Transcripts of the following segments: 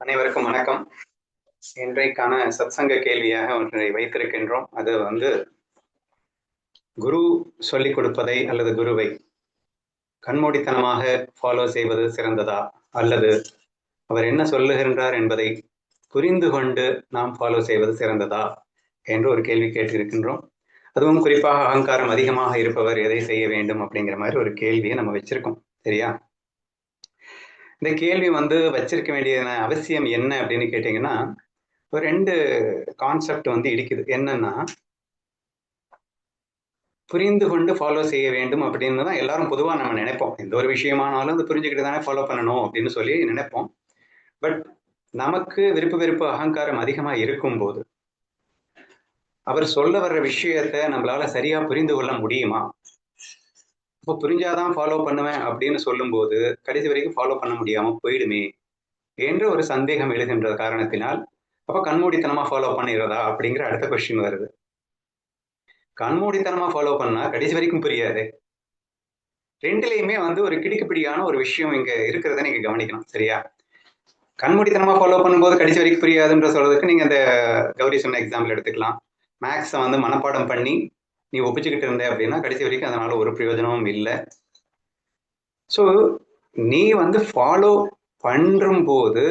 அனைவருக்கும் வணக்கம். இன்றைக்கான சத்சங்க கேள்வியாக ஒன்றை வைத்திருக்கின்றோம். அது குரு சொல்லிக் கொடுப்பதை அல்லது குருவை கண்மூடித்தனமாக ஃபாலோ செய்வது சிறந்ததா, அல்லது அவர் என்ன சொல்லுகின்றார் என்பதை புரிந்து கொண்டு நாம் ஃபாலோ செய்வது சிறந்ததா என்று ஒரு கேள்வி கேட்டிருக்கின்றோம். அதுவும் குறிப்பாக அகங்காரம் அதிகமாக இருப்பவர் எதை செய்ய வேண்டும் அப்படிங்கிற மாதிரி ஒரு கேள்வியை நம்ம வச்சிருக்கோம். சரியா? இந்த கேள்வி வச்சிருக்க வேண்டிய அவசியம் என்ன அப்படின்னு கேட்டீங்கன்னா, ஒரு 2 கான்செப்ட் இடிக்குது. என்னன்னா, புரிந்து கொண்டு ஃபாலோ செய்ய வேண்டும் அப்படின்னு தான் எல்லாரும் பொதுவா நம்ம நினைப்போம். எந்த ஒரு விஷயமானாலும் அது புரிஞ்சுக்கிட்டு தானே ஃபாலோ பண்ணணும் அப்படின்னு சொல்லி நினைப்போம். பட் நமக்கு விருப்ப வெறுப்பு அகங்காரம் அதிகமா இருக்கும்போது அவர் சொல்ல வர்ற விஷயத்த நம்மளால சரியா புரிந்து கொள்ள முடியுமா? இப்போ புரிஞ்சாதான் ஃபாலோ பண்ணுவேன் அப்படின்னு சொல்லும்போது கடைசி வரைக்கும் ஃபாலோ பண்ண முடியாம போயிடுமே என்ற ஒரு சந்தேகம் எழுகின்ற காரணத்தினால் அப்ப கண்மூடித்தனமா ஃபாலோ பண்ணிடுறதா அப்படிங்கிற அடுத்த கொஸ்டின் வருது. கண்மூடித்தனமா ஃபாலோ பண்ணா கடைசி வரைக்கும் புரியாது. ரெண்டுலயுமே ஒரு கிடுக்குப்பிடியான ஒரு விஷயம் இங்க இருக்கிறத நீங்க கவனிக்கணும். சரியா? கண்மூடித்தனமா ஃபாலோ பண்ணும்போது கடைசி வரைக்கும் புரியாதுன்ற சொல்றதுக்கு நீங்க இந்த கௌரி சொன்ன எக்ஸாம்பிள் எடுத்துக்கலாம். மேக்ஸை மனப்பாடம் பண்ணி நீ ஒப்பிச்சுக்கிட்டு இருந்த அப்படின்னா கடைசி வரைக்கும் அதனால ஒரு பிரயோஜனமும் இல்லை. ஸோ நீ ஃபாலோ பண்றும் போது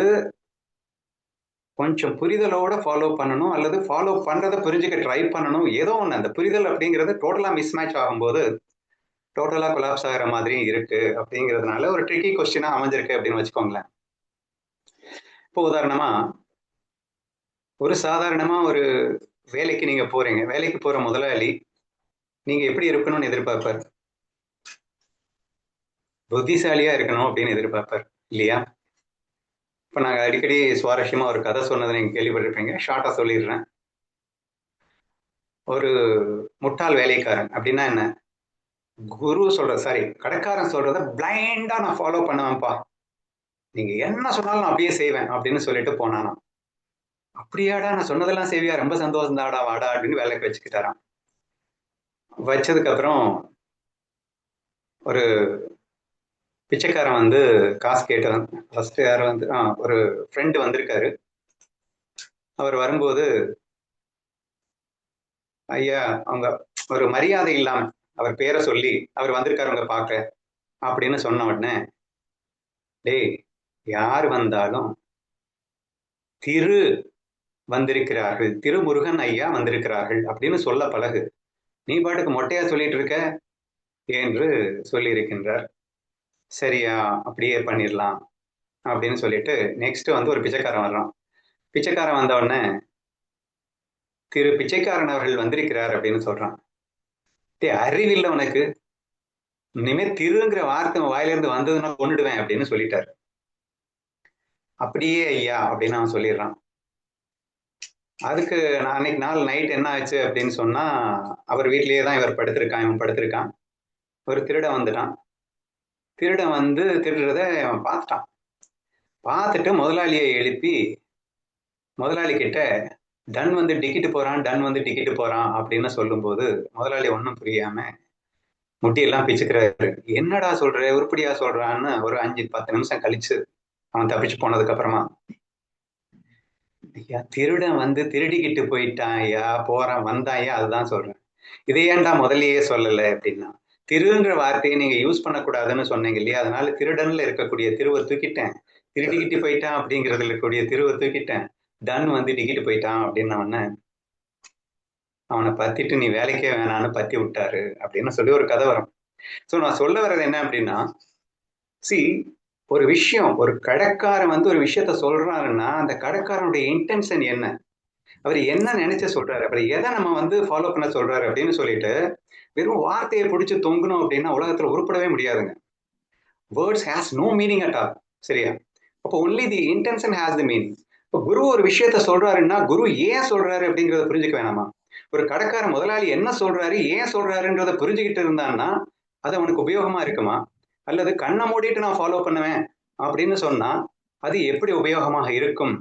கொஞ்சம் புரிதலோட ஃபாலோ பண்ணணும், அல்லது ஃபாலோ பண்றதை புரிஞ்சுக்க ட்ரை பண்ணணும். ஏதோ ஒண்ணு அந்த புரிதல் அப்படிங்கிறது டோட்டலா மிஸ்மேட்ச் ஆகும்போது டோட்டலா கொலாப்ஸ் ஆகிற மாதிரி இருக்கு அப்படிங்கிறதுனால ஒரு ட்ரிக்கி கொஸ்டினா அமைஞ்சிருக்கு அப்படின்னு வச்சுக்கோங்களேன். இப்போ உதாரணமா சாதாரணமா ஒரு வேலைக்கு நீங்க போறீங்க. வேலைக்கு போற முதலாளி நீங்க எப்படி இருக்கணும்னு எதிர்பார்ப்பார்? புத்திசாலியா இருக்கணும் அப்படின்னு எதிர்பார்ப்பார் இல்லையா? இப்ப நாங்க அடிக்கடி சுவாரஸ்யமா ஒரு கதை சொன்னதை நீங்க கேள்விப்பட்டிருப்பீங்க. ஷார்ட்டா சொல்லிடுறேன். ஒரு முட்டாள் வேலைக்காரன் அப்படின்னா என்ன? குரு கடைக்காரன் சொல்றத பிளைண்டா நான் ஃபாலோ பண்ணுவேன்ப்பா, நீங்க என்ன சொன்னாலும் நான் அப்படியே செய்வேன் அப்படின்னு சொல்லிட்டு போனானா. அப்படியாடா, நான் சொன்னதெல்லாம் செய்வியா, ரொம்ப சந்தோஷம் தாடா, வாடா அப்படின்னு வேலைக்கு வச்சுக்கிட்டாராம். வச்சதுக்கு அப்புறம் ஒரு பிச்சைக்காரன் காசு கேட்டவன். ஃபர்ஸ்ட் யாரும் ஒரு ஃப்ரெண்டு வந்திருக்காரு. அவர் வரும்போது, ஐயா அவங்க ஒரு மரியாதை இல்லாம அவர் பேரை சொல்லி அவர் வந்திருக்காரு உங்க பார்க்க அப்படின்னு சொன்ன உடனே, டேய் யார் வந்தாலும் திரு வந்திருக்கிறார்கள், திருமுருகன் ஐயா வந்திருக்கிறார்கள் அப்படின்னு சொல்ல பழகு, நீ பாட்டுக்கு மொட்டையா சொல்லிட்டு இருக்க என்று சொல்லி இருக்கின்றார். சரியா, அப்படியே பண்ணிடலாம் அப்படின்னு சொல்லிட்டு நெக்ஸ்ட் ஒரு பிச்சைக்காரன் வர்றான். பிச்சைக்காரன் வந்த உடனே திரு பிச்சைக்காரன் அவர்கள் வந்திருக்கிறார் அப்படின்னு சொல்றான். அறிவில்லை உனக்கு, இனிமே திருங்கிற வார்த்தை வாயிலிருந்து வந்ததுன்னா கொண்டுடுவேன் அப்படின்னு சொல்லிட்டாரு. அப்படியே ஐயா அப்படின்னு அவன் சொல்லிடுறான். அதுக்கு அன்னைக்கு நாள் நைட் என்ன ஆச்சு அப்படின்னு சொன்னா, அவர் வீட்லயே தான் இவன் படுத்திருக்கான். ஒரு திருடன் வந்துட்டான். திருடன் திருடுறத அவன் பார்த்துட்டான். பார்த்துட்டு முதலாளியை எழுப்பி, முதலாளி கிட்ட டன் டிக்கிட்டு போறான் அப்படின்னு சொல்லும்போது முதலாளி ஒன்றும் புரியாம முட்டியெல்லாம் பிச்சுக்கிறாரு. என்னடா சொல்ற, உருப்படியா சொல்றான்னு ஒரு 5-10 நிமிஷம் கழிச்சு அவன் தப்பிச்சு போனதுக்கு அப்புறமா, ஐயா திருடன் திருடிக்கிட்டு போயிட்டான் ஐயா, போறான் வந்தான் ஐயா, அதுதான் சொல்றேன். இதை ஏன்டா முதல்லயே சொல்லல அப்படின்னா, திருன்ற வார்த்தையை நீங்க யூஸ் பண்ணக்கூடாதுன்னு சொன்னீங்க இல்லையா, அதனால திருடன்ல இருக்கக்கூடிய திருவை தூக்கிட்டேன், திருடிக்கிட்டு போயிட்டான் அப்படிங்கிறதுல இருக்கக்கூடிய திருவை தூக்கிட்டேன், டன் டிக்கிட்டு போயிட்டான் அப்படின்னு அவனை பத்திட்டு நீ வேலைக்கே வேணான்னு பத்தி விட்டாரு அப்படின்னு சொல்லி ஒரு கதை வரும். ஸோ நான் சொல்ல வர்றது என்ன அப்படின்னா, சி ஒரு விஷயம், ஒரு கடைக்காரன் ஒரு விஷயத்த சொல்றாருன்னா அந்த கடைக்காரனுடைய இன்டென்ஷன் என்ன, அவர் என்ன நினைச்சு சொல்றாரு, அவர் எதை நம்ம ஃபாலோ பண்ண சொல்றாரு அப்படின்னு சொல்லிட்டு வெறும் வார்த்தையை பிடிச்சு தொங்கணும் அப்படின்னா உலகத்துல உருப்படவே முடியாதுங்க. Words has no meaning at all. சரியா? அப்போ only the intention has the meaning. இப்போ குரு ஒரு விஷயத்த சொல்றாருன்னா குரு ஏன் சொல்றாரு அப்படிங்கிறத புரிஞ்சுக்க வேணாமா? ஒரு கடைக்கார முதலாளி என்ன சொல்றாரு, ஏன் சொல்றாருன்றத புரிஞ்சுக்கிட்டு இருந்தான்னா அது அவனுக்கு உபயோகமா இருக்குமா? அல்லது கண்ணை மூடிட்டு நான் ஃபாலோ பண்ணுவேன் அப்படின்னு சொன்னா அது எப்படி உபயோகமாக இருக்கும்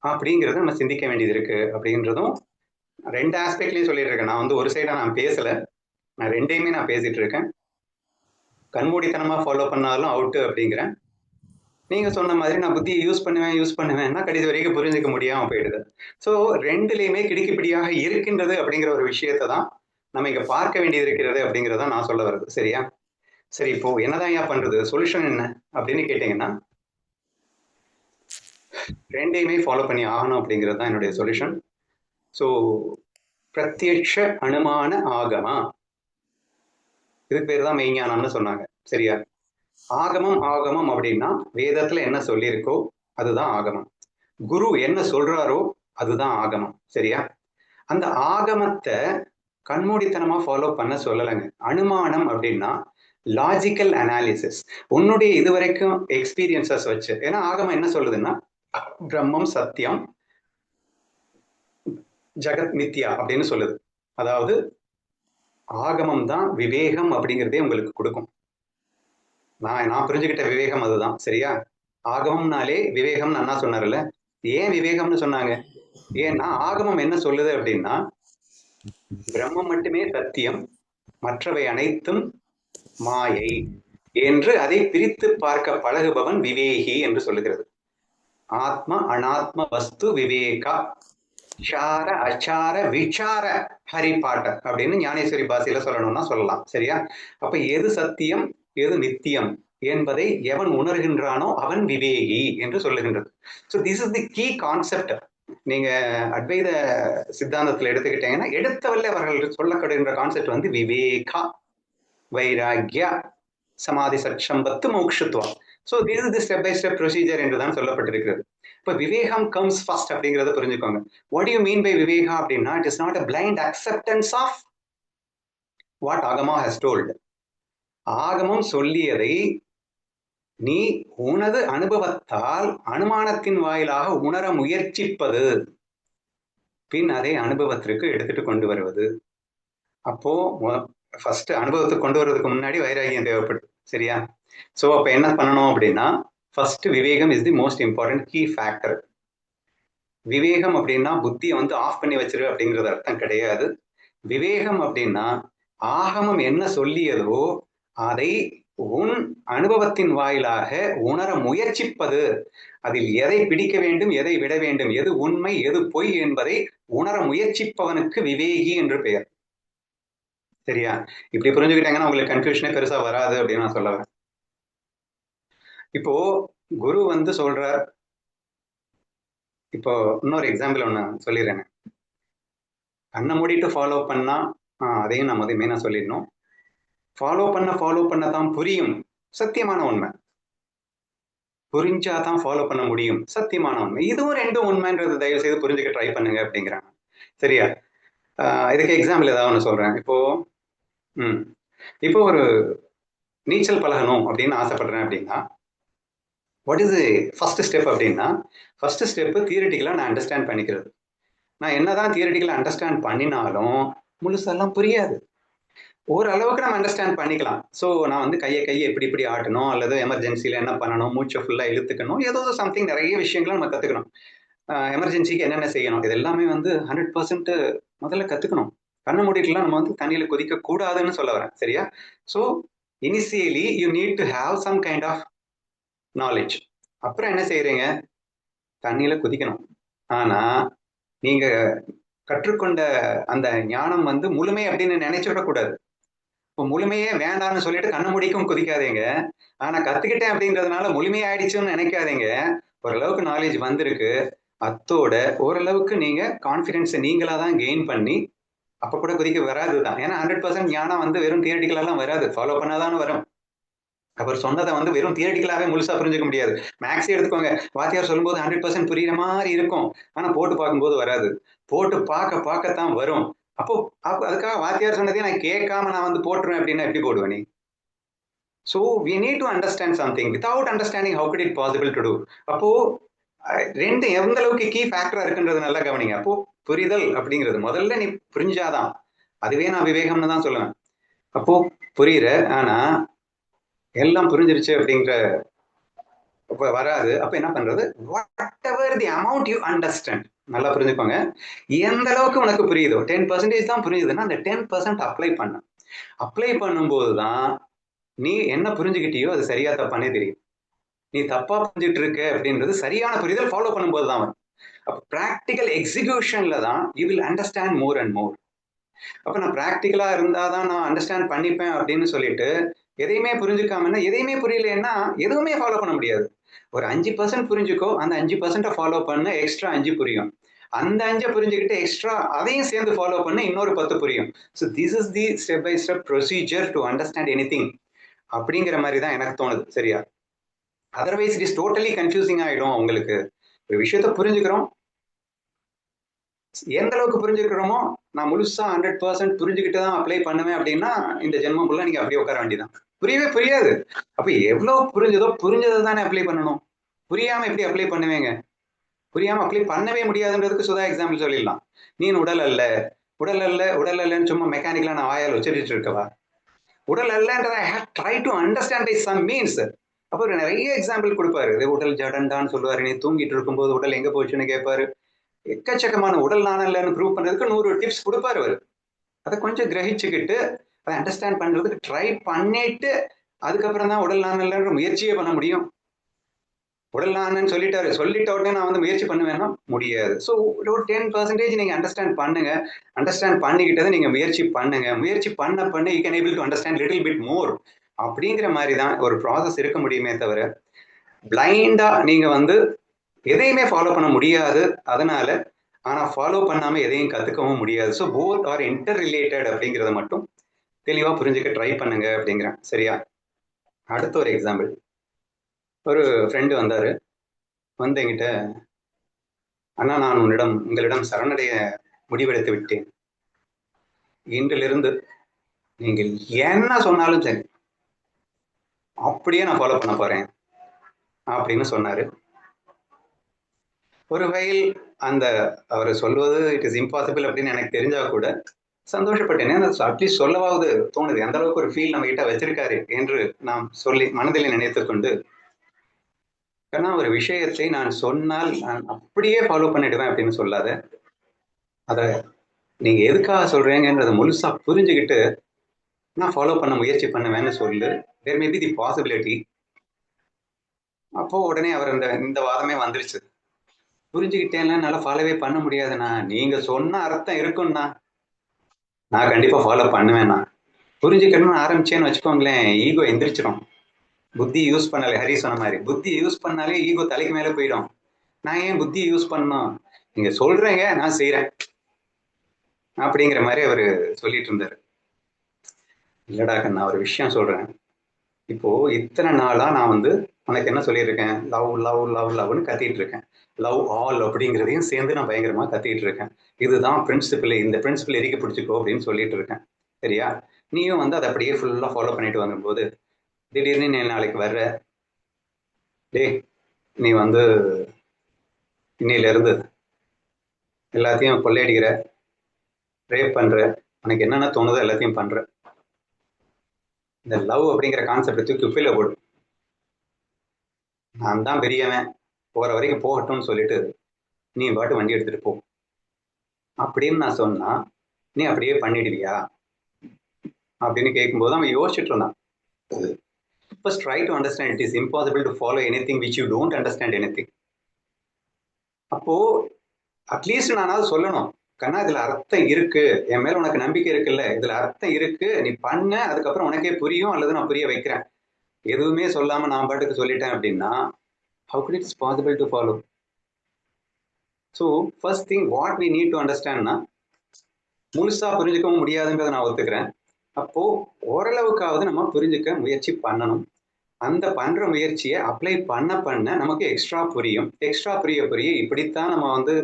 அப்படிங்கிறத நம்ம சிந்திக்க வேண்டியது இருக்கு அப்படின்றதும் 2 ஆஸ்பெக்ட்லயும் சொல்லிட்டு இருக்கேன். நான் ஒரு சைடா நான் பேசல, நான் ரெண்டையுமே நான் பேசிட்டு இருக்கேன். கண்மூடித்தனமா ஃபாலோ பண்ணாலும் அவுட்டு அப்படிங்கிறேன். நீங்க சொன்ன மாதிரி நான் புத்தியை யூஸ் பண்ணுவேன்னா கடைசி வரைக்கும் புரிஞ்சுக்க முடியாம போயிடுது. ஸோ ரெண்டுலையுமே கிடுக்கிப்பிடியாக இருக்கின்றது அப்படிங்கிற ஒரு விஷயத்தை தான் நம்ம இங்க பார்க்க வேண்டியது இருக்கிறது அப்படிங்கிறத நான் சொல்ல வருது. சரியா? சரி, இப்போ என்னதான் ஏன் பண்றது, சொல்யூஷன் என்ன அப்படின்னு கேட்டீங்கன்னா, ரெண்டையுமே ஃபாலோ பண்ணி ஆகணும் அப்படிங்கிறது தான் என்னுடைய சொல்யூஷன். ஸோ பிரத்யக்ஷ அனுமான ஆகமா, இதுக்கு பேர் தான் மெய்ஞானம்னு சொன்னாங்க. சரியா? ஆகமம் ஆகமம் அப்படின்னா வேதத்துல என்ன சொல்லியிருக்கோ அதுதான் ஆகமம். குரு என்ன சொல்றாரோ அதுதான் ஆகமம். சரியா? அந்த ஆகமத்தை கண்மூடித்தனமா ஃபாலோ பண்ண சொல்லலைங்க. அனுமானம் அப்படின்னா லாஜிக்கல் அனாலிசிஸ், உன்னுடைய இதுவரைக்கும் எக்ஸ்பீரியன்சஸ் வச்சு. ஏன்னா ஆகமம் என்ன சொல்லுதுன்னா பிரம்மம் சத்தியம் ஜெகத் மித்யா அப்படின்னு சொல்லுது. அதாவது ஆகமம் தான் விவேகம் அப்படிங்கிறதே உங்களுக்கு கொடுக்கும். நான் புரிஞ்சுக்கிட்ட விவேகம் அதுதான். சரியா? ஆகமம்னாலே விவேகம்னு அண்ணா சொன்னார்ல, ஏன் விவேகம்னு சொன்னாங்க? ஏன்னா ஆகமம் என்ன சொல்லுது அப்படின்னா பிரம்மம் மட்டுமே சத்தியம், மற்றவை அனைத்தும் மாயை என்று அதை பிரித்து பார்க்க பழகுபவன் விவேகி என்று சொல்லுகிறது. ஆத்ம அனாத்ம வஸ்து விவேகா சார அச்சார விசார ஹரிபாட்ட அப்படின்னு ஞானேஸ்வரி பாஷையில சொல்லணும்னா சொல்லலாம். சரியா? அப்ப எது சத்தியம் எது நித்தியம் என்பதை எவன் உணர்கின்றானோ அவன் விவேகி என்று சொல்லுகின்றது. So this is the key concept. நீங்க அத்வைத சித்தாந்தத்துல எடுத்துக்கிட்டீங்கன்னா எடுத்தவல்ல அவர்கள் சொல்லப்படுகின்ற கான்செப்ட் வந்து விவேகா வைராகிய சமாதி சட்சம்பத்து மோக்ஷத்துவம். So this is the step by step procedure என்று தான் சொல்லப்பட்டிருக்கிறது. இப்போ விவேகம் கம்ஸ் ஃபர்ஸ்ட் அப்படிங்கிறத புரிஞ்சுக்கோங்க. வாட் யூ மீன் பை விவேகா அப்படின்னா it is not a blind acceptance of what ஆகமா ஹஸ் டோல்டு. ஆகமம் சொல்லியதை நீ உனது அனுபவத்தால் அனுமானத்தின் வாயிலாக உணர முயற்சிப்பது, பின் அதை அனுபவத்திற்கு எடுத்துட்டு கொண்டு வருவது. அப்போ ஃபர்ஸ்ட் அனுபவத்துக்கு கொண்டு வர்றதுக்கு முன்னாடி வைராகியம் தேவைப்படுது. சரியா? ஸோ அப்ப என்ன பண்ணணும் அப்படின்னா ஃபர்ஸ்ட் விவேகம் is the most important key factor. விவேகம் அப்படின்னா புத்தியை வந்து ஆஃப் பண்ணி வச்சிரு அப்படிங்கிறது அர்த்தம் கிடையாது. விவேகம் அப்படின்னா ஆகமம் என்ன சொல்லியதோ அதை உன் அனுபவத்தின் வாயிலாக உணர முயற்சிப்பது, அதில் எதை பிடிக்க வேண்டும் எதை விட வேண்டும், எது உண்மை எது பொய் என்பதை உணர முயற்சிப்பவனுக்கு விவேகி என்று பெயர். சரியா? இப்படி புரிஞ்சுக்கிட்டாங்கன்னா உங்களுக்கு கன்ஃபியூஷனே பெருசா வராது அப்படின்னு நான் சொல்ல வரேன். இப்போ குரு வந்து சொல்றார். இப்போ இன்னொரு எக்ஸாம்பிள் ஒண்ணு சொல்லிடுறேன். கண்ணை மூடிட்டு ஃபாலோ பண்ணா அதையும் நம்ம மெயினா சொல்லிடணும். ஃபாலோ பண்ண தான் புரியும், சத்தியமான உண்மை. புரிஞ்சாதான் ஃபாலோ பண்ண முடியும், சத்தியமான உண்மை. இதுவும் ரெண்டும் உண்மைன்றது தயவு செய்து புரிஞ்சுக்க ட்ரை பண்ணுங்க அப்படிங்கிறாங்க. சரியா? இதுக்கு எக்ஸாம்பிள் ஏதாவது ஒன்று சொல்றேன். இப்போ ஒரு நீச்சல் பழகணும் அப்படின்னு ஆசைப்படுறேன் அப்படின்னா வாட் இஸ் ஃபர்ஸ்ட் ஸ்டெப் அப்படின்னா, ஃபர்ஸ்ட் ஸ்டெப் தியரிட்டிக்கலா நான் அண்டர்ஸ்டாண்ட் பண்ணிக்கிறது. நான் என்னதான் தியரிட்டிக்கலா அண்டர்ஸ்டாண்ட் பண்ணினாலும் முழுசெல்லாம் புரியாது. ஓரளவுக்கு நம்ம அண்டர்ஸ்டாண்ட் பண்ணிக்கலாம். ஸோ நான் வந்து கையை இப்படி ஆட்டணும், அல்லது எமர்ஜென்சியில் என்ன பண்ணணும், மூச்சை ஃபுல்லாக இழுத்துக்கணும், ஏதோ சம்திங் நிறைய விஷயங்களை நம்ம கற்றுக்கணும். எமர்ஜென்சிக்கு என்னென்ன செய்யணும் இது எல்லாமே வந்து 100% முதல்ல கற்றுக்கணும். கண்ணை மூடிட்டுலாம் நம்ம வந்து தண்ணியில் குதிக்க கூடாதுன்னு சொல்ல வரேன். சரியா? So initially you need to have some kind of knowledge. அப்புறம் என்ன செய்யறீங்க? தண்ணியில குதிக்கணும். ஆனா நீங்க கற்றுக்கொண்ட அந்த ஞானம் வந்து முழுமை அப்படின்னு நினைச்சுடக்கூடாது. இப்போ முழுமையே வேண்டாம்னு சொல்லிட்டு கண்ண முடிக்கும் குதிக்காதீங்க. ஆனா கத்துக்கிட்டேன் அப்படின்றதுனால முழுமையாயிடுச்சுன்னு நினைக்காதீங்க. ஓரளவுக்கு நாலேஜ் வந்திருக்கு, அத்தோட ஓரளவுக்கு நீங்க கான்பிடன்ஸை நீங்களா தான் கெயின் பண்ணி அப்ப கூட குதிக்க வராதுதான். ஏன்னா 100% ஞானம் வந்து வெறும் தியரிட்டிக்கலெல்லாம் வராது, ஃபாலோ பண்ணாதான் வரும். அவர் சொன்னதை வந்து வெறும் தியரிட்டிக்கலாவே முழுசா புரிஞ்சுக்க முடியாது. மேக்ஸே எடுத்துக்கோங்க, வாத்தியார் சொல்லும்போது 100% புரியுற மாதிரி இருக்கும், ஆனா போட்டு பார்க்கும்போது வராது. போட்டு பார்க்கத்தான் வரும். அப்போ அதுக்காக வாத்தியார் சொன்னதே நான் கேட்காம நான் வந்து போட்டுருவேன் அப்படின்னா எப்படி போடுவேன் நீ? So we need to understand something. Without understanding how could it possible to do? அப்போ ரெண்டு எந்த அளவுக்கு கீ ஃபேக்டரா இருக்குன்றது நல்லா கவனிங்க. அப்போ புரிதல் அப்படிங்கிறது முதல்ல நீ புரிஞ்சாதான், அதுவே நான் விவேகம்னு தான் சொல்லுவேன். அப்போ புரியுற, ஆனா எல்லாம் புரிஞ்சிருச்சு அப்படிங்கிற வராது. அப்ப என்ன பண்றது? What ever the amount you understand, நல்லா புரிஞ்சுக்கோங்க. எந்த அளவுக்கு உனக்கு புரியுதோ 10% தான் புரியுதுன்னா அந்த 10% அப்ளை பண்ண. அப்ளை பண்ணும்போது தான் நீ என்ன புரிஞ்சுக்கிட்டியோ அது சரியா தப்பானே தெரியும். நீ தப்பா புரிஞ்சுட்டு இருக்க அப்படின்றது சரியான புரிதல் ஃபாலோ பண்ணும்போது தான் வரும். அப்ப பிராக்டிக்கல் எக்ஸிகியூஷன்ல தான் you will understand more and more. அப்ப நான் பிராக்டிக்கலா இருந்தாதான் நான் அண்டர்ஸ்டாண்ட் பண்ணிப்பேன் அப்படின்னு சொல்லிட்டு எதையுமே புரிஞ்சுக்காமன்னா எதையுமே புரியலன்னா எதுவுமே ஃபாலோ பண்ண முடியாது. ஒரு 5% புரிஞ்சுக்கோ, அந்த 5% ஃபாலோ பண்ண எக்ஸ்ட்ரா 5 புரியும். அந்த 5 புரிஞ்சுக்கிட்டு எக்ஸ்ட்ரா அதையும் சேர்ந்து ஃபாலோ பண்ண இன்னொரு 10 புரியும். So this is the step by step procedure to understand anything அப்படிங்கிற மாதிரி தான் எனக்கு தோணுது. சரியா? Otherwise it is totally confusing ஆயிடும் உங்களுக்கு. ஒரு விஷயத்த புரிஞ்சுக்கிறோம், எந்த அளவுக்கு புரிஞ்சுக்கிறோமோ நான் முழுசா 100% புரிஞ்சுக்கிட்டு தான் அப்ளை பண்ணுவேன் அப்படின்னா இந்த ஜென்மம் ஃபுல்லா நீங்க அப்படியே உட்கார வேண்டியதான். புரியவே புரியாது. அப்ப எவ்வளவு புரிஞ்சதோ புரிஞ்சதை தானே அப்ளை பண்ணணும். புரியாம எப்படி அப்ளை பண்ணுவேங்க? புரியாம அப்ளை பண்ணவே முடியாதுன்றதுக்கு சுதா எக்ஸாம்பிள் சொல்லிடலாம். நீ உடல் அல்ல, உடல் அல்ல, உடல் அல்லன்னு சும்மா மெக்கானிக்கலா நான் வாயால் வச்சுட்டு இருக்கவா? உடல் அல்லன்றத I have try to understand by some means. அப்போ நிறைய எக்ஸாம்பிள் கொடுப்பாரு. உடல் ஜடண்டான்னு சொல்லுவாரு. நீ தூங்கிட்டு இருக்கும்போது உடல் எங்க போச்சுன்னு கேட்பாரு. எக்கச்சக்கமான உடல் நானல்லன்னு ப்ரூவ் பண்றதுக்கு 100 டிப்ஸ் கொடுப்பாரு அவரு. அதை கொஞ்சம் கிரகிச்சுக்கிட்டு அதை அண்டர்ஸ்டாண்ட் பண்றதுக்கு ட்ரை பண்ணிட்டு அதுக்கப்புறம் தான் உடல் நானல்ன்ற முயற்சியே பண்ண முடியும். உடல் நானன்னு சொல்லிட்டாரு, சொல்லிட்ட உடனே நான் வந்து முயற்சி பண்ணுவேன்னா முடியாது. ஸோ ஒரு 10% நீங்க அண்டர்ஸ்டாண்ட் பண்ணுங்க. அண்டர்ஸ்டாண்ட் பண்ணிக்கிட்டதை நீங்க முயற்சி பண்ணுங்க. முயற்சி பண்ண you can able to understand little bit more அப்படிங்கிற மாதிரி தான் ஒரு ப்ராசஸ் இருக்க முடியுமே தவிர பிளைண்டா நீங்க வந்து எதையுமே ஃபாலோ பண்ண முடியாது. அதனால ஆனா ஃபாலோ பண்ணாம எதையும் கத்துக்கவும் முடியாது. So both are inter related அப்படிங்கிறத மட்டும் தெளிவா புரிஞ்சுக்க ட்ரை பண்ணுங்க அப்படிங்கிறேன். சரியா? அடுத்த ஒரு எக்ஸாம்பிள். ஒரு ஃப்ரெண்டு வந்தாரு. வந்து என்கிட்ட, அண்ணா நான் உங்களிடம் சரணடைய முடிவெடுத்து விட்டேன். இன்றிலிருந்து நீங்கள் என்ன சொன்னாலும் சரி அப்படியே நான் ஃபாலோ பண்ண போறேன் அப்படின்னு சொன்னாரு. ஒரு வகையில் அந்த அவர் சொல்வது இட் இஸ் இம்பாசிபிள் அப்படின்னு எனக்கு தெரிஞ்சா கூட சந்தோஷப்பட்டேன். அட்லீஸ்ட் சொல்லவாவது தோணுது, எந்த அளவுக்கு ஒரு ஃபீல் நம்ம கிட்ட வச்சிருக்காரு என்று நாம் சொல்லி மனதில் நினைத்துக் கொண்டு, ஏன்னா ஒரு விஷயத்தை நான் சொன்னால் நான் அப்படியே ஃபாலோ பண்ணிடுவேன் அப்படின்னு சொல்லாத, அதை நீங்க எதுக்காக சொல்றீங்கன்றதை முழுசா புரிஞ்சுக்கிட்டு நான் ஃபாலோ பண்ண முயற்சி பண்ணுவேன்னு சொல்லு. தேர் மே பி தி பாசிபிலிட்டி. அப்போ உடனே அவர் இந்த வாதமே வந்துருச்சு. புரிஞ்சுக்கிட்டேன்னா என்னால ஃபாலோவே பண்ண முடியாதுண்ணா. நீங்க சொன்ன அர்த்தம் இருக்கும்ண்ணா, நான் கண்டிப்பா ஃபாலோ பண்ணுவேண்ணா. புரிஞ்சுக்கணும்னு ஆரம்பிச்சேன்னு வச்சுக்கோங்களேன், ஈகோ எந்திரிச்சிடும். புத்தி யூஸ் பண்ணல, ஹரி சொன்ன மாதிரி புத்தி யூஸ் பண்ணாலே ஈகோ தலைக்கு மேல போயிடும். நான் ஏன் புத்தி யூஸ் பண்ணணும், நீங்க சொல்றீங்க நான் செய்யறேன் அப்படிங்கிற மாதிரி அவரு சொல்லிட்டு இருந்தாரு. இல்லடா நான் ஒரு விஷயம் சொல்றேன். இப்போ இத்தனை நாளா நான் வந்து உனக்கு என்ன சொல்லியிருக்கேன், லவ் லவ் லவ் லவ்னு கத்திட்டு இருக்கேன். லவ் ஆல் அப்படிங்கிறதையும் சேர்ந்து நான் பயங்கரமா கத்திட்டு இருக்கேன். இதுதான் பிரின்சிபிள், இந்த பிரின்சிபிள் எரிக்க பிடிச்சிக்கோ அப்படின்னு சொல்லிட்டு இருக்கேன். சரியா? நீயும் வந்து அதை அப்படியே ஃபுல்லா ஃபாலோ பண்ணிட்டு வரும்போது திடீர்னு நீ நாளைக்கு வர்ற, டே நீ வந்து இன்னையில இருந்து எல்லாத்தையும் கொள்ளையடிக்கிற, ரேப் பண்ற, உனக்கு என்னென்ன தோணுதோ எல்லாத்தையும் பண்ற, இந்த லவ் அப்படிங்கிற கான்செப்ட் தூக்கி குப்பையில போடு, நான் தான் பெரியவன், போற வரைக்கும் போகட்டும்னு சொல்லிட்டு நீ பாட்டு வண்டி எடுத்துட்டு போ அப்படின்னு நான் சொன்னா நீ அப்படியே பண்ணிடுவியா அப்படின்னு கேட்கும்போது அவன் யோசிச்சுட்டு இருந்தான். First try to understand it is impossible to follow anything which you don't understand anything. அப்போ அட்லீஸ்ட் நானாவது சொல்லணும், கண்ணா இதுல அர்த்தம் இருக்கு, என் மேல உனக்கு நம்பிக்கை இருக்குல்ல, இதுல அர்த்தம் இருக்கு, நீ பண்ண, அதுக்கப்புறம் உனக்கே புரியும் அல்லது நான் புரிய வைக்கிறேன். எதுவுமே சொல்லாம நான் பாட்டுக்கு சொல்லிட்டேன் அப்படின்னா how could it is possible to follow? So first thing what we need to understand னா முழுசா புரிஞ்சுக்கவும் முடியாதுன்றதை நான் ஒத்துக்கிறேன். அப்போ ஓரளவுக்காவது நம்ம புரிஞ்சுக்க முயற்சி பண்ணணும். அந்த பண்ற முயற்சியை அப்ளை பண்ண நமக்கு எக்ஸ்ட்ரா புரியும். எக்ஸ்ட்ரா புரிய இப்படித்தான் நம்ம வந்து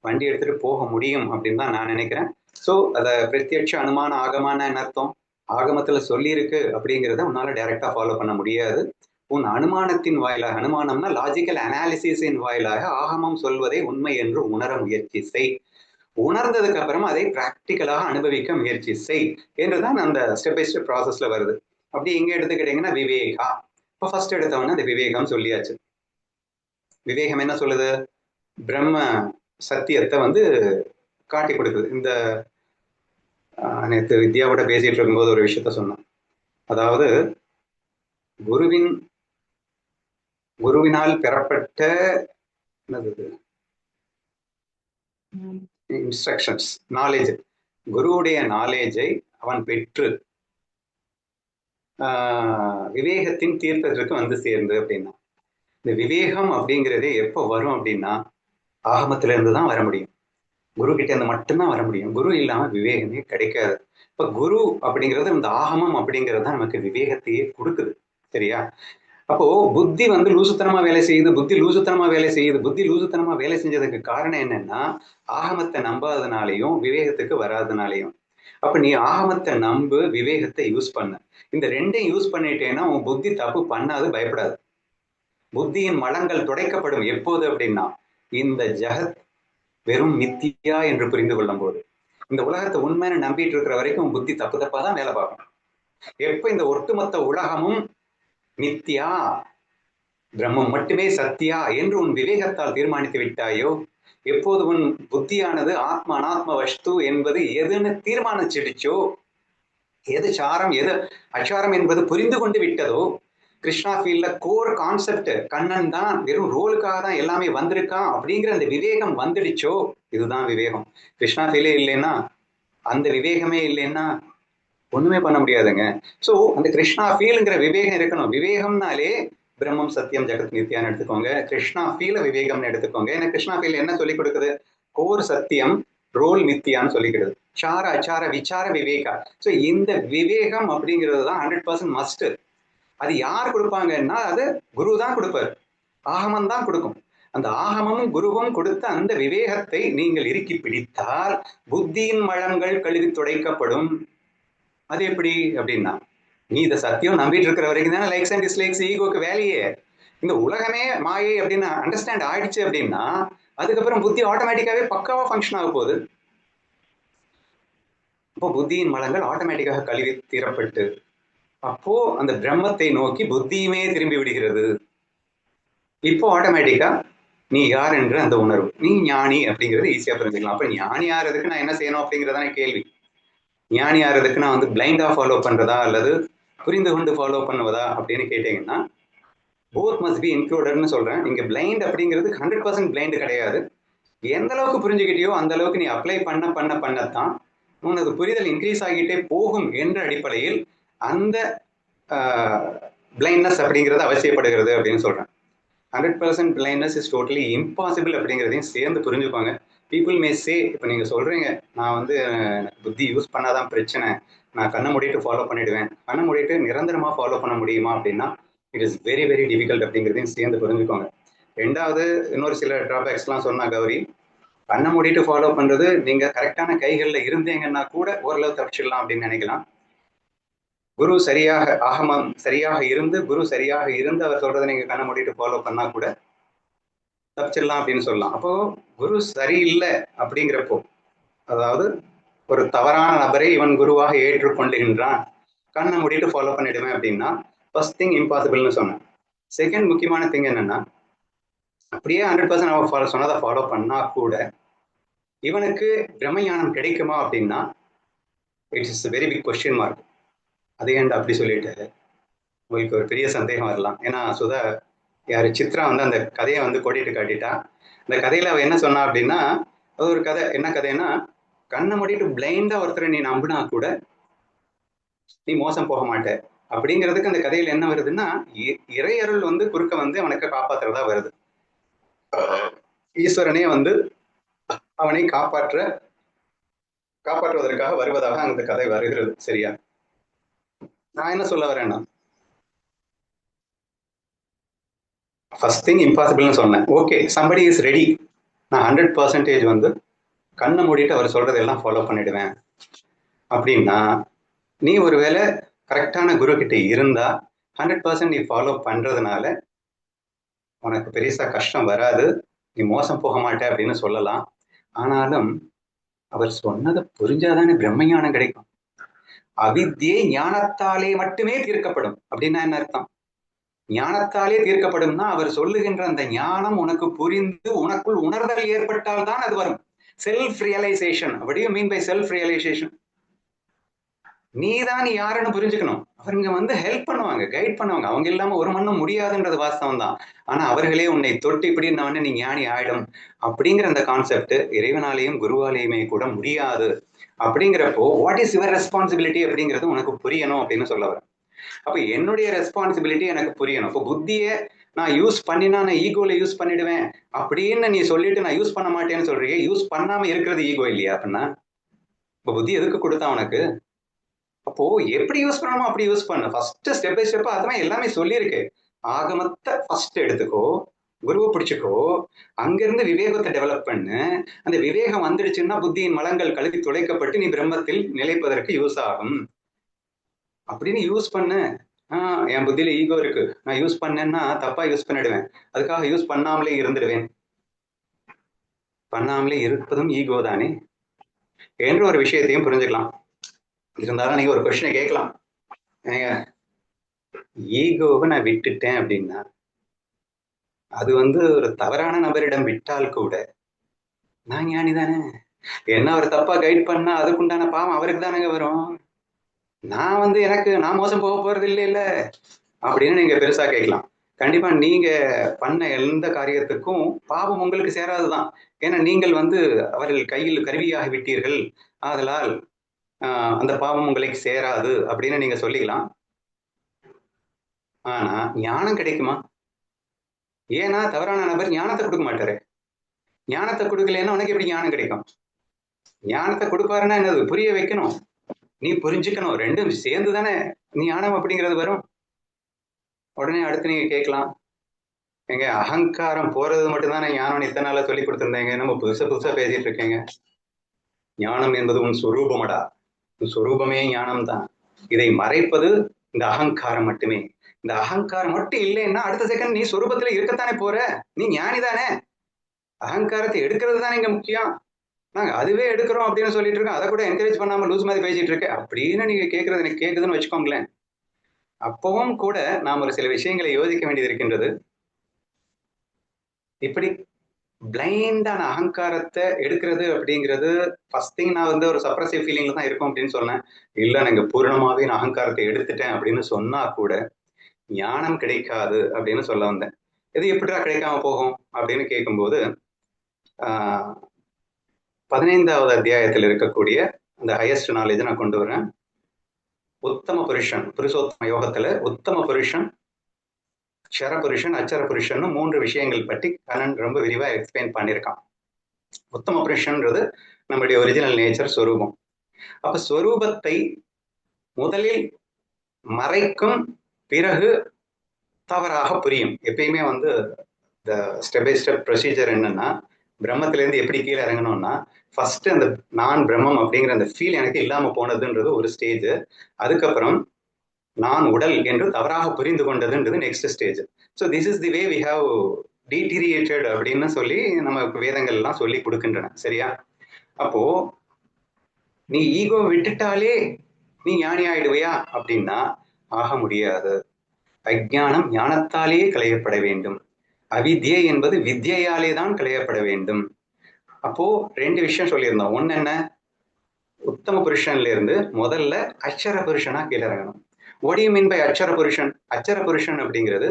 வண்டி எடுத்துட்டு போக முடியும் அப்படின்னு தான் நான் நினைக்கிறேன். ஸோ அதை பிரத்யட்ச அனுமான ஆகமான அர்த்தம், ஆகமத்துல சொல்லி இருக்கு அப்படிங்கிறத உன்னால டைரக்டா ஃபாலோ பண்ண முடியாது. உன் அனுமானத்தின் வாயிலாக, அனுமானம்னா லாஜிக்கல் அனாலிசிஸின் வாயிலாக ஆகமம் சொல்வதை உண்மை என்று உணர முயற்சி செய். உணர்ந்ததுக்கு அப்புறமா அதை பிராக்டிக்கலாக அனுபவிக்க முயற்சி செய் என்றுதான் அந்த ஸ்டெப் பை ஸ்டெப் ப்ராசஸ்ல வருது. அப்படி எங்க எடுத்துக்கிட்டீங்கன்னா விவேகா. இப்போ ஃபர்ஸ்ட் எடுத்தவொடனே அந்த விவேகம் சொல்லியாச்சு. விவேகம் என்ன சொல்லுது? பிரம்ம சத்தியத்தை வந்து காட்டி கொடுக்குது. இந்த நேற்று வித்யாவோட பேசிட்டு இருக்கும்போது ஒரு விஷயத்த சொன்னான். அதாவது குருவின் குருவினால் பெறப்பட்ட இன்ஸ்ட்ரக்ஷன்ஸ், நாலேஜ், குருவுடைய நாலேஜை அவன் பெற்று விவேகத்தின் தீர்த்தத்திற்கு வந்து சேர்ந்து அப்படின்னா, இந்த விவேகம் அப்படிங்கிறதே எப்போ வரும் அப்படின்னா ஆகமத்துல இருந்து தான் வர முடியும். குரு கிட்ட இருந்து மட்டும்தான் வர முடியும். குரு இல்லாம விவேகமே கிடைக்காது. இப்ப குரு அப்படிங்கிறது இந்த ஆகமம் அப்படிங்கிறது தான் நமக்கு விவேகத்தையே கொடுக்குது. சரியா? அப்போ புத்தி வந்து லூசுத்தனமா வேலை செய்யுது, புத்தி லூசுத்தனமா வேலை செய்யுது, புத்தி லூசுத்தனமா வேலை செஞ்சதுக்கு காரணம் என்னன்னா ஆகமத்தை நம்பாதனாலையும் விவேகத்துக்கு வராதனாலையும். அப்ப நீ ஆகமத்தை நம்பு, விவேகத்தை யூஸ் பண்ண. இந்த ரெண்டையும் யூஸ் பண்ணிட்டேன்னா உன் புத்தி தப்பு பண்ணாது, பயப்படாது. புத்தியின் மலங்கள் துடைக்கப்படும். எப்போது அப்படின்னா இந்த ஜகத் வெறும் மித்தியா என்று புரிந்து கொள்ளும் போது. இந்த உலகத்தை உண்மையான நம்பிட்டு இருக்கிற வரைக்கும் புத்தி தப்பு தப்பா தான் வேலை பார்க்கும். எப்ப இந்த ஒட்டுமொத்த உலகமும் மித்தியா, பிரம்மம் மட்டுமே சத்தியா என்று உன் விவேகத்தால் தீர்மானித்து விட்டாயோ, எப்போது உன் புத்தியானது ஆத்மா அனாத்ம வஸ்து என்பது எதுன்னு தீர்மானிச்சிடுச்சோ, எது சாரம் எது அச்சாரம் என்பது புரிந்து கொண்டு விட்டதோ, கிருஷ்ணா ஃபீல்ட்ல கோர் கான்செப்ட் கண்ணன் தான், வெறும் ரோலுக்காக தான் எல்லாமே வந்திருக்கான் அப்படிங்கிற அந்த விவேகம் வந்துடுச்சோ, இதுதான் விவேகம். கிருஷ்ணா ஃபீலே இல்லைன்னா, அந்த விவேகமே இல்லைன்னா ஒண்ணுமே பண்ண முடியாதுங்க. ஸோ அந்த கிருஷ்ணா ஃபீலுங்கிற விவேகம் இருக்கணும். விவேகம்னாலே பிரம்மம் சத்தியம் ஜெகத் நித்யான்னு எடுத்துக்கோங்க, கிருஷ்ணா ஃபீல விவேகம்னு எடுத்துக்கோங்க. ஏன்னா கிருஷ்ணா ஃபீல் என்ன சொல்லி கொடுக்குது? கோர் சத்தியம், ரோல் நித்தியான்னு சொல்லிக்கிறது. சார அச்சார விசார விவேகா. ஸோ இந்த விவேகம் அப்படிங்கிறது தான் 100% மஸ்ட். அது யார் கொடுப்பாங்கன்னா அது குரு தான் கொடுப்பார், ஆகமம் தான் கொடுக்கும். அந்த ஆகமமும் குருவும் கொடுத்த அந்த விவேகத்தை நீங்கள் இறுக்கி பிடித்தால் புத்தியின் மலங்கள் கழுவி துடைக்கப்படும். அது எப்படி அப்படின்னா, நீ இதை சத்தியம் நம்பிட்டு இருக்கிற வரைக்கும் தானே லைக்ஸ் அண்ட் டிஸ்லைக்ஸ் ஈகோக்கு வேலையே. இந்த உலகமே மாயை அப்படின்னு அண்டர்ஸ்டாண்ட் ஆயிடுச்சு அப்படின்னா அதுக்கப்புறம் புத்தி ஆட்டோமேட்டிக்காவே பக்காவா ஃபங்க்ஷன் ஆக போகுது. அப்போ புத்தியின் மலங்கள் ஆட்டோமேட்டிக்காக கழுவி தீரப்பட்டு அப்போ அந்த பிரம்மத்தை நோக்கி புத்தியுமே திரும்பி விடுகிறது. இப்போ ஆட்டோமேட்டிக்கா நீ யார் என்ற அந்த உணர்வு, நீ ஞானி அப்படிங்கிறது ஈஸியா புரிஞ்சுக்கலாம். அப்ப ஞானி ஆறதுக்கு நான் என்ன செய்யணும் அப்படிங்கிறதான கேள்வி. ஞானி ஆறதுக்கு நான் வந்து பிளைண்டா ஃபாலோ பண்றதா அல்லது புரிந்து கொண்டு ஃபாலோ பண்ணுவதா அப்படின்னு கேட்டீங்கன்னா போத் மஸ்ட் பி இன்க்ளூடட்னு சொல்றேன். இங்க பிளைண்ட் அப்படிங்கிறது 100% பிளைண்ட் கிடையாது. எந்த அளவுக்கு புரிஞ்சுக்கிட்டியோ அந்த அளவுக்கு நீ அப்ளை பண்ணத்தான் உனக்கு புரிதல் இன்க்ரீஸ் ஆகிட்டே போகும் என்ற அடிப்படையில் அந்த பிளைண்ட்னஸ் அப்படிங்கிறது அவசியப்படுகிறது அப்படின்னு சொல்றேன். 100% பிளைண்ட்னஸ் இஸ் டோட்டலி இம்பாசிபிள் அப்படிங்கிறதையும் சேர்ந்து புரிஞ்சுப்பாங்க. பீப்புள் மே சே, இப்போ நீங்கள் சொல்கிறீங்க நான் வந்து புத்தி யூஸ் பண்ணாதான் பிரச்சனை, நான் கண்ணை மூடிட்டு ஃபாலோ பண்ணிடுவேன். கண்ணை மூடிட்டு நிரந்தரமாக ஃபாலோ பண்ண முடியுமா அப்படின்னா it is very very difficult அப்படிங்கிறதையும் சேர்ந்து புரிஞ்சுக்கோங்க. ரெண்டாவது இன்னொரு சில ட்ராபேக்ஸ்லாம் சொன்னா கௌரி, கண்ணை மூடிட்டு ஃபாலோ பண்ணுறது நீங்கள் கரெக்டான கைகளில் இருந்தீங்கன்னா கூட ஓரளவு தப்பிச்சிடலாம் அப்படின்னு நினைக்கலாம். குரு சரியாக ஆகமம் சரியாக இருந்து குரு சரியாக இருந்து அவர் சொல்றதை நீங்க கண்ணை மூடிட்டு ஃபாலோ பண்ணா கூட தப்பிச்சிடலாம் அப்படின்னு சொல்லலாம். அப்போ குரு சரியில்லை அப்படிங்கிறப்போ, அதாவது ஒரு தவறான நபரை இவன் குருவாக ஏற்றுக்கொண்டுகின்றான், கண்ணை மூடிட்டு ஃபாலோ பண்ணிடுவேன் அப்படின்னா ஃபர்ஸ்ட் திங் இம்பாசிபிள்னு சொன்னேன். செகண்ட் முக்கியமான திங் என்னன்னா, அப்படியே 100% அவன் சொன்னதை ஃபாலோ பண்ணா கூட இவனுக்கு பிரம்மஞானம் கிடைக்குமா அப்படின்னா it's is very big question mark. அதே ஏன்டா அப்படி சொல்லிட்டு உங்களுக்கு ஒரு பெரிய சந்தேகம் வரலாம். ஏன்னா சுதா யாரு சித்ரா வந்து அந்த கதையை வந்து கோடிட்டு காட்டிட்டா. அந்த கதையில அவ என்ன சொன்னா அப்படின்னா, அது ஒரு கதை. என்ன கதைன்னா, கண்ணை மூடிட்டு பிளைண்டா ஒருத்தரை நீ நம்பினா கூட நீ மோசம் போக மாட்ட அப்படிங்கிறதுக்கு அந்த கதையில என்ன வருதுன்னா, இறையருள் வந்து குறுக்க வந்து அவனுக்கு காப்பாத்துறதா வருது. ஈஸ்வரனே வந்து அவனை காப்பாற்றுவதற்காக வருவதாக அந்த கதை வருகிறது. சரியா? நான் என்ன சொல்ல வரேன்னா, ஃபர்ஸ்ட் திங் இம்பாசிபிள்னு சொன்னேன். ஓகே, சம்படி இஸ் ரெடி, நான் 100% வந்து கண்ணை மூடிட்டு அவர் சொல்றதெல்லாம் ஃபாலோ பண்ணிடுவேன் அப்படின்னா, நீ ஒருவேளை கரெக்டான குரு கிட்ட இருந்தா 100% நீ ஃபாலோ பண்றதுனால உனக்கு பெருசா கஷ்டம் வராது, நீ மோசம் போக மாட்ட அப்படின்னு சொல்லலாம். ஆனாலும் அவர் சொன்னதை புரிஞ்சாதானே பிரம்மஞானம் கிடைக்கும். அவித்யை ஞானத்தாலே மட்டுமே தீர்க்கப்படும் அப்படின்னா என்ன அர்த்தம்? ஞானத்தாலே தீர்க்கப்படும்னா அவர் சொல்லுகின்ற அந்த ஞானம் உனக்கு புரிந்து உனக்குள் உணர்தல் ஏற்பட்டால் தான் அது வரும். Self realisation. What do you mean by self realization? நீதான் நீ யாருன்னு புரிஞ்சுக்கணும். அவங்க வந்து ஹெல்ப் பண்ணுவாங்க, கைட் பண்ணுவாங்க. அவங்க இல்லாம ஒரு மண்ணும் முடியாதுன்றது வாஸ்தவம் தான். ஆனா அவர்களே உன்னை தொட்டு இப்படின்னவொடனே நீ ஞானி ஆயிடும் அப்படிங்கிற அந்த கான்செப்ட் இறைவனாலேயும் குருவாலேயுமே கூட முடியாது. அப்படிங்கிறப்போ வாட் இஸ் யுவர் ரெஸ்பான்சிபிலிட்டி அப்படிங்கிறது உனக்கு புரியணும் அப்படின்னு சொல்ல வரேன். அப்ப என்னுடைய ரெஸ்பான்சிபிலிட்டி எனக்கு புரியணும். இப்போ புத்திய நான் யூஸ் பண்ணினா நான் ஈகோல யூஸ் பண்ணிடுவேன் அப்படின்னு நீ சொல்லிட்டு நான் யூஸ் பண்ண மாட்டேன்னு சொல்றீங்க. யூஸ் பண்ணாம இருக்கிறது ஈகோ இல்லையா? அப்படின்னா இப்ப புத்தி எதுக்கு கொடுத்தா உனக்கு? அப்போ எப்படி யூஸ் பண்ணணுமோ அப்படி யூஸ் பண்ணு. ஃபர்ஸ்ட் ஸ்டெப் பை ஸ்டெப்பா அதுதான் எல்லாமே சொல்லியிருக்கு. ஆகமத்தை ஃபர்ஸ்ட் எடுத்துக்கோ, குருவை பிடிச்சுக்கோ, அங்கிருந்து விவேகத்தை டெவலப் பண்ணு. அந்த விவேகம் வந்துடுச்சுன்னா புத்தியின் மலங்கள் கழுவி துளைக்கப்பட்டு நீ பிரம்மத்தில் நிலைப்பதற்கு யூஸ் ஆகும் அப்படின்னு யூஸ் பண்ணு. என் புத்தியில ஈகோ இருக்கு, நான் யூஸ் பண்ணேன்னா தப்பா யூஸ் பண்ணிடுவேன், அதுக்காக யூஸ் பண்ணாமலே இருந்துடுவேன். பண்ணாமலே இருப்பதும் ஈகோ தானே என்ற ஒரு விஷயத்தையும் புரிஞ்சுக்கலாம். இருந்தாலும் நீங்க ஒரு கொஸ்டினை கேட்கலாம், ஈகோவை நான் விட்டுட்டேன் அப்படின்னா அது வந்து ஒரு தவறான நபரிடம் விட்டால் கூட நான் ஞானி தானே, என்ன அவர் தப்பா கைட் பண்ணா அதுக்குண்டான பாவம் அவருக்கு தானேங்க வரும். நான் வந்து நான் மோசம் போக போறது இல்ல அப்படின்னு நீங்க பெருசா கேட்கலாம். கண்டிப்பா நீங்க பண்ண எந்த காரியத்துக்கும் பாவம் உங்களுக்கு சேராதுதான். ஏன்னா நீங்கள் வந்து அவர்கள் கையில் கருவியாகி விட்டீர்கள், ஆதலால் அந்த பாவம் உங்களுக்கு சேராது அப்படின்னு நீங்க சொல்லிக்கலாம். ஆனா ஞானம் கிடைக்குமா? ஏன்னா தவறான நபர் ஞானத்தை கொடுக்க மாட்டாரு. ஞானத்தை கொடுக்கலன்னா உனக்கு எப்படி ஞானம் கிடைக்கும்? ஞானத்தை கொடுப்பாருன்னா என்னது? புரிய வைக்கணும், நீ புரிஞ்சுக்கணும், ரெண்டும் சேர்ந்து தானே ஞானம் அப்படிங்கிறது வரும். உடனே அடுத்து நீங்க கேட்கலாம், எங்க அகங்காரம் போறது மட்டும்தான் ஞானம் இத்தனை நாளா சொல்லி கொடுத்திருந்தேங்க, நம்ம புதுசா புதுசா பேசிட்டு இருக்கேங்க. ஞானம் என்பது உன் சொரூபமடா, உன் சொரூபமே ஞானம் தான். இதை மறைப்பது இந்த அகங்காரம் மட்டுமே. இந்த அகங்காரம் மட்டும் இல்லைன்னா அடுத்த செகண்ட் நீ சொரூபத்துல இருக்கத்தானே போற, நீ ஞானி தானே. அகங்காரத்தை எடுக்கிறது தானே இங்க முக்கியம். நாங்க அதுவே எடுக்கிறோம் அப்படின்னு சொல்லிட்டு இருக்கோம், அதை கூட என்கரேஜ் பண்ணாம லூஸ் மாதிரி பேசிட்டு இருக்கேன் அப்படின்னு நீங்க கேட்கறது எனக்கு கேட்குதுன்னு வச்சுக்கோங்களேன். அப்பவும் கூட நாம் ஒரு சில விஷயங்களை யோசிக்க வேண்டியது இருக்கின்றது. இப்படி பிளைண்டான அகங்காரத்தை எடுக்கிறது அப்படிங்கிறது ஃபர்ஸ்ட் திங் நான் வந்து ஒரு சப்ரசிவ் ஃபீலிங்ல தான் இருக்கும் அப்படின்னு சொன்னேன். இல்ல நீங்க பூரணமாவே நான் அகங்காரத்தை எடுத்துட்டேன் அப்படின்னு சொன்னா கூட ஞானம் கிடைக்காது அப்படின்னு சொல்ல வந்தேன். இது எப்படிடா கிடைக்காம போகும் அப்படின்னு கேட்கும்போது 15வது அத்தியாயத்தில் இருக்கக்கூடிய அந்த ஹையஸ்ட் நாலேஜ் நான் கொண்டு வரேன். உத்தம புருஷன், புருஷோத்தம யோகத்துல உத்தம புருஷன், க்ஷர புருஷன், அச்சர புருஷன் 3 விஷயங்கள் பற்றி கண்ணன் ரொம்ப விரிவா எக்ஸ்பிளைன் பண்ணியிருக்கான். உத்தம புருஷன்றது நம்முடைய ஒரிஜினல் நேச்சர், சொரூபம். அப்ப சொரூபத்தை முதலில் மறைக்கும், பிறகு தவறாக புரியும். எப்பயுமே வந்து இந்த ஸ்டெப் பை ஸ்டெப் ப்ரொசீஜர் என்னன்னா, பிரம்மத்திலேருந்து எப்படி கீழே இறங்கணும்னா ஃபர்ஸ்ட் அந்த நான் பிரம்மம் அப்படிங்கிற அந்த ஃபீல் எனக்கு இல்லாம போனதுன்றது ஒரு ஸ்டேஜ். அதுக்கப்புறம் நான் உடல் என்று தவறாக புரிந்து கொண்டதுன்றது next stage. So this is the way we have deteriorated அப்படின்னு சொல்லி நமக்கு வேதங்கள் எல்லாம் சொல்லி கொடுக்கின்றன. சரியா? அப்போ நீ ஈகோ விட்டுட்டாலே நீ ஞானி ஆயிடுவையா அப்படின்னா ஆக முடியாது. அஜ்ஞானம் ஞானத்தாலேயே களையப்பட வேண்டும். அவித்யை என்பது வித்யாலே தான் களையப்பட வேண்டும். அப்போ 2 விஷயம் சொல்லியிருந்தோம். ஒன்னு என்ன, உத்தம புருஷன்ல இருந்து முதல்ல அச்சர புருஷனா கீழே இறங்கணும். What do you mean by அச்சர புருஷன்? அச்சர புருஷன் அப்படிங்கிறது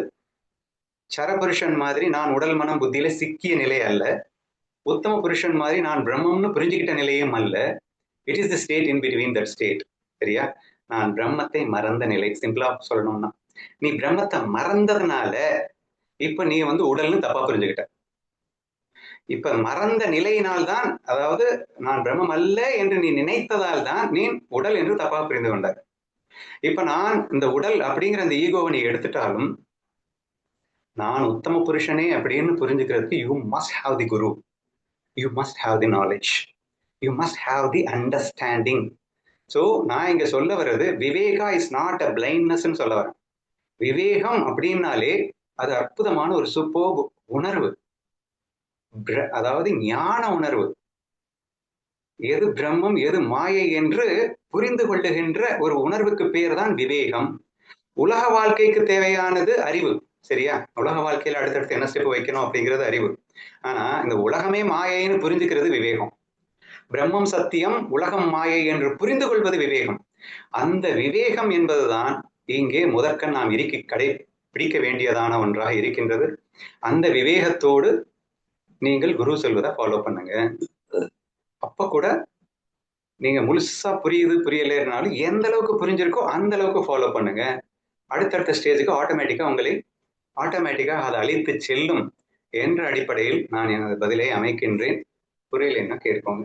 சரபுருஷன் மாதிரி நான் உடல் மனம் புத்தியில சிக்கிய நிலை அல்ல, உத்தம புருஷன் மாதிரி நான் பிரம்மம்னு புரிஞ்சுக்கிட்ட நிலையும் அல்ல. It is the state in between that state. சரியா? நான் பிரம்மத்தை மறந்த நிலை. சிம்பிளா சொல்லணும்னா நீ பிரம்மத்தை மறந்ததுனால இப்ப நீ வந்து உடல்னு தப்பா புரிஞ்சுக்கிட்ட. இப்ப மறந்த நிலையினால்தான், அதாவது நான் பிரம்மம் அல்ல என்று நீ நினைத்ததால் தான் நீ உடல் என்று தப்பா புரிந்து கொண்டார். இப்ப நான் இந்த உடல் அப்படிங்கிற அந்த ஈகோவை நீ எடுத்துட்டாலும் நான் உத்தம புருஷனே அப்படின்னு புரிஞ்சுக்கிறதுக்கு you must have the Guru, you must have the knowledge, you must have the understanding. So நான் இங்க சொல்ல வர்றது Viveka is not a blindness சொல்ல வரேன். விவேகம் அப்படின்னாலே அது அற்புதமான ஒரு சூப்பர் உணர்வு, அதாவது ஞான உணர்வு. எது பிரம்மம் எது மாயை என்று புரிந்து கொள்ளுகின்ற ஒரு உணர்வுக்கு பேர் தான் விவேகம். உலக வாழ்க்கைக்கு தேவையானது அறிவு. சரியா? உலக வாழ்க்கையில அடுத்தடுத்து என்ன ஸ்டெப் வைக்கணும் அப்படிங்கிறது அறிவு. ஆனா இந்த உலகமே மாயைன்னு புரிஞ்சுக்கிறது விவேகம். பிரம்மம் சத்தியம், உலகம் மாயை என்று புரிந்து கொள்வது விவேகம். அந்த விவேகம் என்பதுதான் இங்கே முதற்கண் நாம் பிடிக்க வேண்டியதான ஒன்றாக இருக்கின்றது. அந்த விவேகத்தோடு நீங்கள் குரு சொல்வதை ஃபாலோ பண்ணுங்க. அப்ப கூட நீங்க முழுசா புரியுது புரியலைன்னாலும் எந்த அளவுக்கு புரிஞ்சிருக்கோ அந்த அளவுக்கு ஃபாலோ பண்ணுங்க. அடுத்தடுத்த ஸ்டேஜுக்கு ஆட்டோமேட்டிக்கா அதை அழித்து செல்லும் என்ற அடிப்படையில் நான் எனது பதிலை அமைக்கின்றேன். புரியலைன்னா கேட்போங்க.